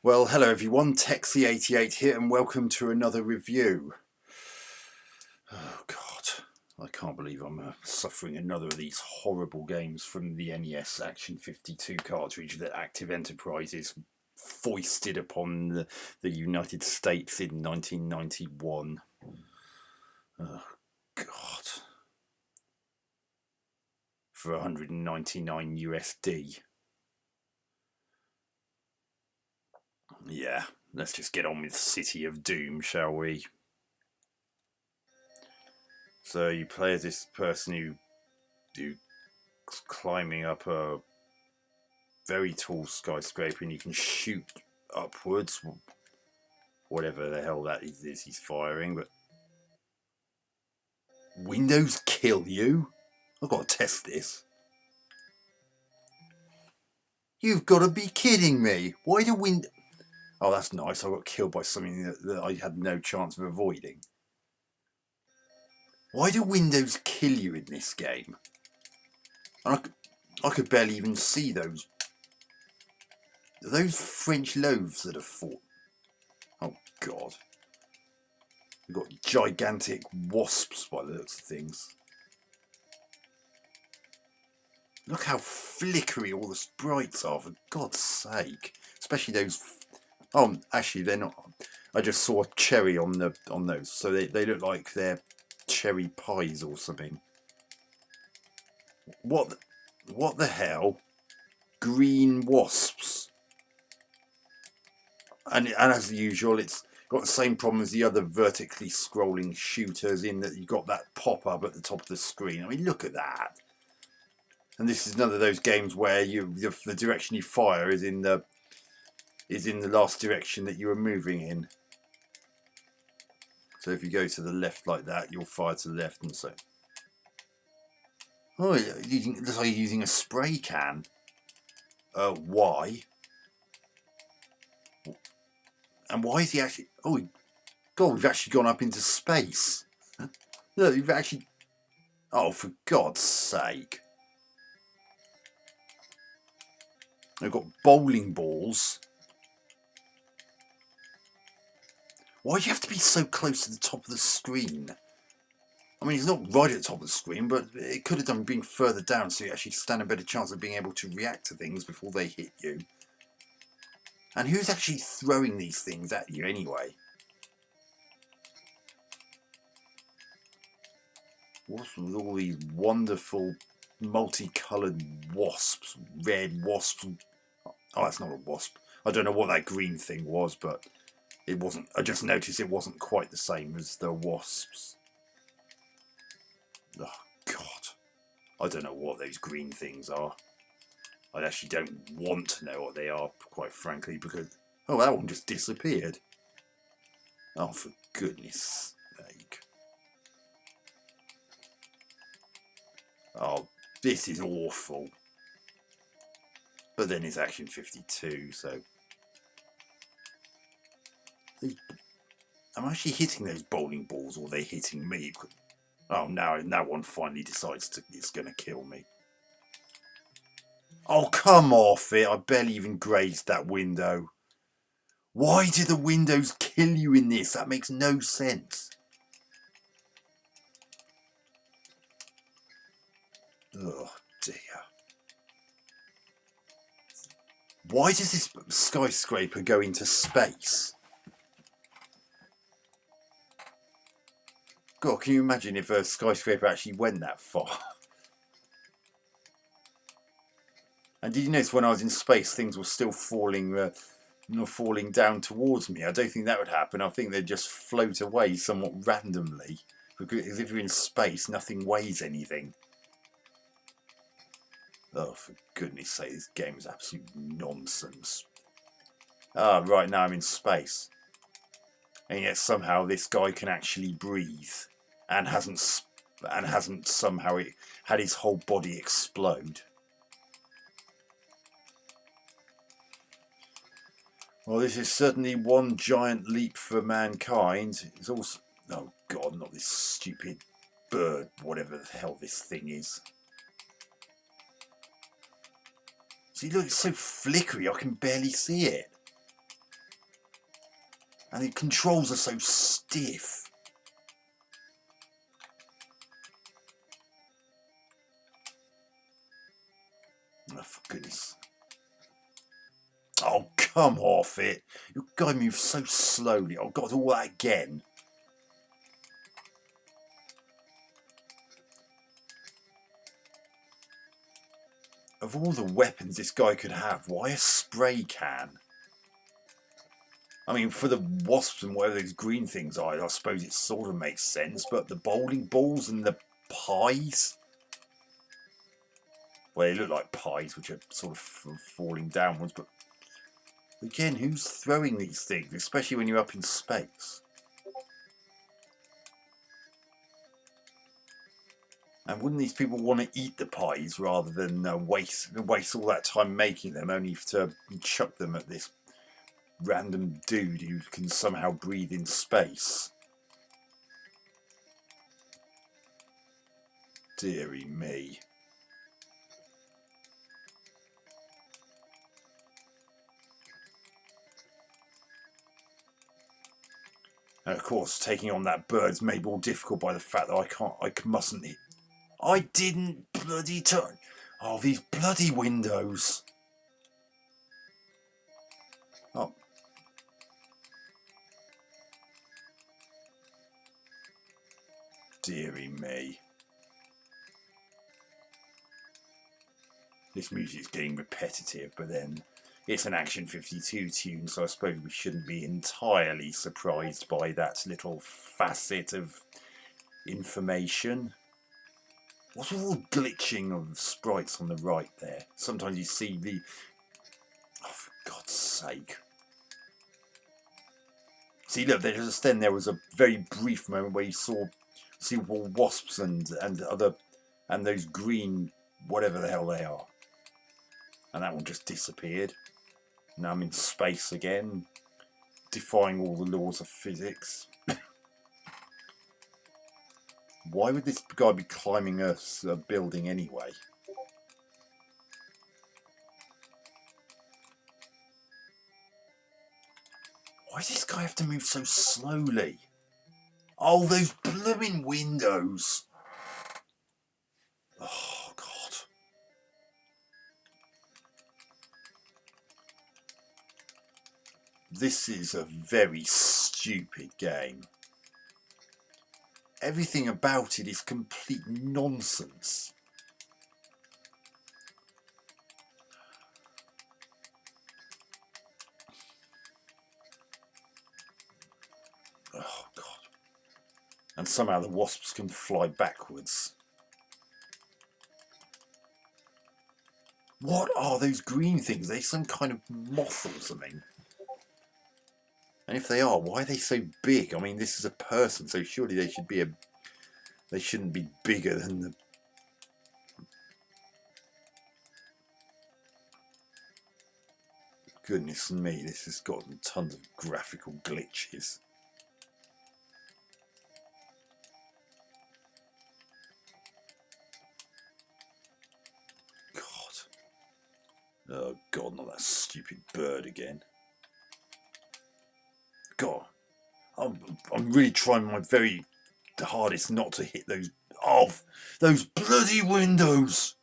Well, hello everyone, Texie88 here, and welcome to another review. Oh God, I can't believe I'm suffering another of these horrible games from the NES Action 52 cartridge that Active Enterprises foisted upon the United States in 1991. Oh God. For 199 USD. Yeah, let's just get on with City of Doom, shall we? So you play as this person who's climbing up a very tall skyscraper, and you can shoot upwards, whatever the hell that is he's firing. But windows kill you? I've got to test this. You've got to be kidding me! Why do windows? Oh, that's nice. I got killed by something that I had no chance of avoiding. Why do windows kill you in this game? And I could barely even see those. Are those French loaves that have fought? Oh God. We've got gigantic wasps by the looks of things. Look how flickery all the sprites are, for God's sake. Especially those. Oh, actually, they're not. I just saw a cherry on those, so they look like they're cherry pies or something. What the hell? Green wasps. And as usual, it's got the same problem as the other vertically scrolling shooters, in that you've got that pop-up at the top of the screen. I mean, look at that. And this is another of those games where the direction you fire is in the last direction that you were moving in. So if you go to the left like that, you'll fire to the left, and so. Oh, it looks like you're using a spray can. Why? And why is he actually... Oh, God, we've actually gone up into space. Look, we've actually... Oh, for God's sake. They've got bowling balls. Why do you have to be so close to the top of the screen? I mean, it's not right at the top of the screen, but it could have done being further down, so you actually stand a better chance of being able to react to things before they hit you. And who's actually throwing these things at you anyway? What's with all these wonderful multicoloured wasps? Red wasps. Oh, that's not a wasp. I don't know what that green thing was, but it wasn't. I just noticed it wasn't quite the same as the wasps. Oh, God. I don't know what those green things are. I actually don't want to know what they are, quite frankly, because... Oh, that one just disappeared. Oh, for goodness sake. Oh, this is awful. But then it's Action 52, so... I'm actually hitting those bowling balls, or are they hitting me? Oh, now one finally decides it's going to kill me. Oh, come off it. I barely even grazed that window. Why do the windows kill you in this? That makes no sense. Oh, dear. Why does this skyscraper go into space? God, can you imagine if a skyscraper actually went that far? And did you notice when I was in space, things were still falling down towards me? I don't think that would happen. I think they'd just float away somewhat randomly. Because if you're in space, nothing weighs anything. Oh, for goodness sake, this game is absolute nonsense. Ah, right, now I'm in space. And yet somehow this guy can actually breathe. And hasn't somehow had his whole body explode. Well, this is certainly one giant leap for mankind. It's also... Oh, God, not this stupid bird, whatever the hell this thing is. See, look, it's so flickery, I can barely see it. And the controls are so stiff. Oh, for goodness. Oh, come off it. Your guy moves so slowly. I've got to do all that again. Of all the weapons this guy could have, why a spray can? I mean, for the wasps and whatever those green things are, I suppose it sort of makes sense. But the bowling balls and the pies? Well, they look like pies, which are sort of falling downwards. But again, who's throwing these things, especially when you're up in space? And wouldn't these people want to eat the pies rather than waste all that time making them, only to chuck them at this random dude who can somehow breathe in space? Dearie me. And of course, taking on that bird's made more difficult by the fact that I mustn't hit. I didn't bloody turn. Oh, these bloody windows. Oh. Dearie me. This music's getting repetitive, but then it's an Action 52 tune, so I suppose we shouldn't be entirely surprised by that little facet of information. What's all the glitching of sprites on the right there? Sometimes you see the... Oh, for God's sake. See, look, there was a very brief moment where you see all wasps and those green, whatever the hell they are. And that one just disappeared. Now I'm in space again, defying all the laws of physics. Why would this guy be climbing a building anyway? Why does this guy have to move so slowly? Oh, those blooming windows. Oh, God. This is a very stupid game. Everything about it is complete nonsense. Oh, God. And somehow the wasps can fly backwards. What are those green things? Are they some kind of moth or something? And if they are, why are they so big? I mean, this is a person, so surely they shouldn't be bigger than the... Goodness me, this has got tons of graphical glitches. God. Oh God, not that stupid bird again. God, I'm really trying my very hardest not to hit those those bloody windows.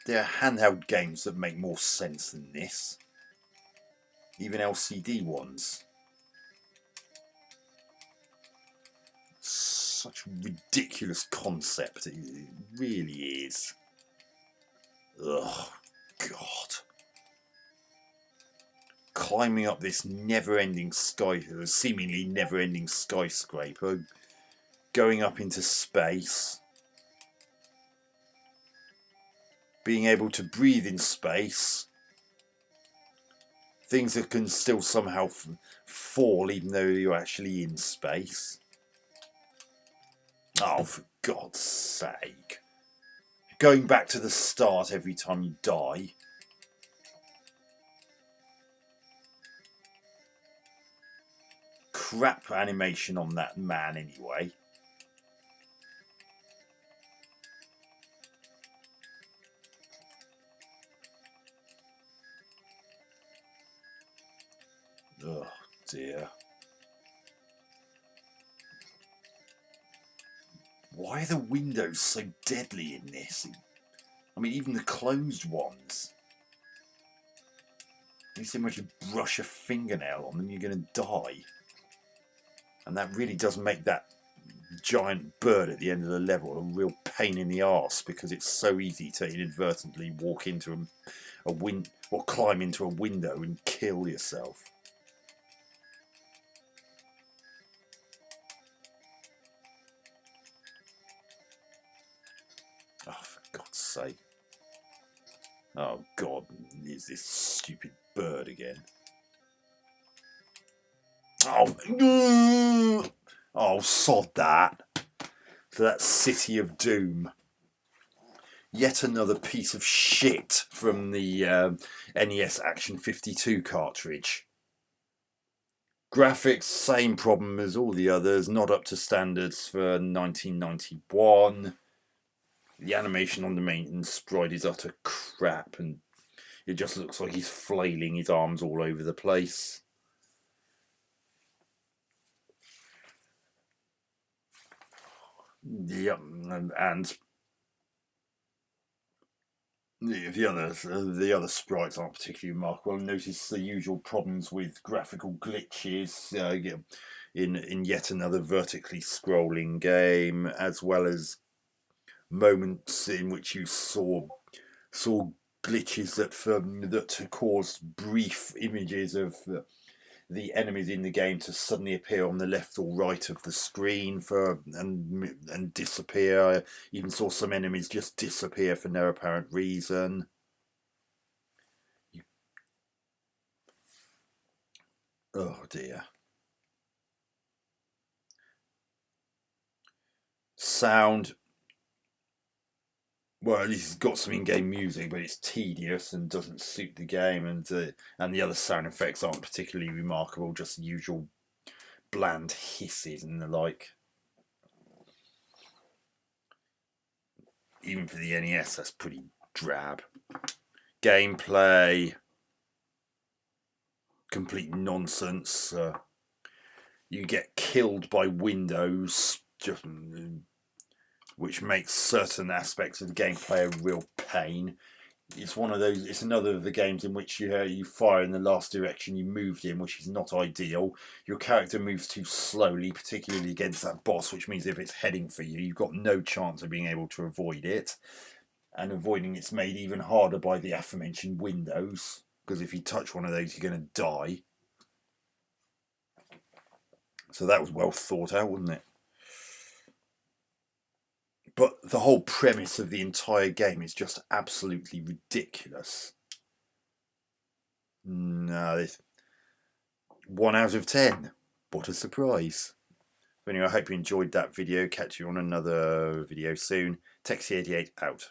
There are handheld games that make more sense than this. Even LCD ones. Such a ridiculous concept. It really is. Oh, God. Climbing up this seemingly never-ending skyscraper. Going up into space. Being able to breathe in space. Things that can still somehow fall even though you're actually in space. Oh, for God's sake. Going back to the start every time you die. crap animation on that man anyway. Oh dear. Why are the windows so deadly in this? I mean, even the closed ones. You so much you brush a fingernail on them, you're going to die. And that really does make that giant bird at the end of the level a real pain in the arse, because it's so easy to inadvertently walk into a window or climb into a window and kill yourself. Oh, for God's sake. Oh God, is this stupid bird again? Oh, sod that. So that's City of Doom. Yet another piece of shit from the NES Action 52 cartridge. Graphics, same problem as all the others, not up to standards for 1991. The animation on the main sprite is utter crap, and it just looks like he's flailing his arms all over the place. Yep, and the other sprites aren't particularly remarkable. Notice the usual problems with graphical glitches in yet another vertically scrolling game, as well as moments in which you saw glitches that caused brief images of the enemies in the game to suddenly appear on the left or right of the screen and disappear. I even saw some enemies just disappear for no apparent reason. Oh dear. Sound. Well, at least it's got some in-game music, but it's tedious and doesn't suit the game, and the other sound effects aren't particularly remarkable, just usual bland hisses and the like. Even for the NES, that's pretty drab. Gameplay, complete nonsense. You get killed by windows, which makes certain aspects of the gameplay a real pain. It's one of those. It's another of the games in which you fire in the last direction you moved in, which is not ideal. Your character moves too slowly, particularly against that boss, which means if it's heading for you, you've got no chance of being able to avoid it. And avoiding it's made even harder by the aforementioned windows, because if you touch one of those, you're going to die. So that was well thought out, wasn't it? But the whole premise of the entire game is just absolutely ridiculous. No, this 1 out of 10. What a surprise. Anyway, I hope you enjoyed that video. Catch you on another video soon. Texie88 out.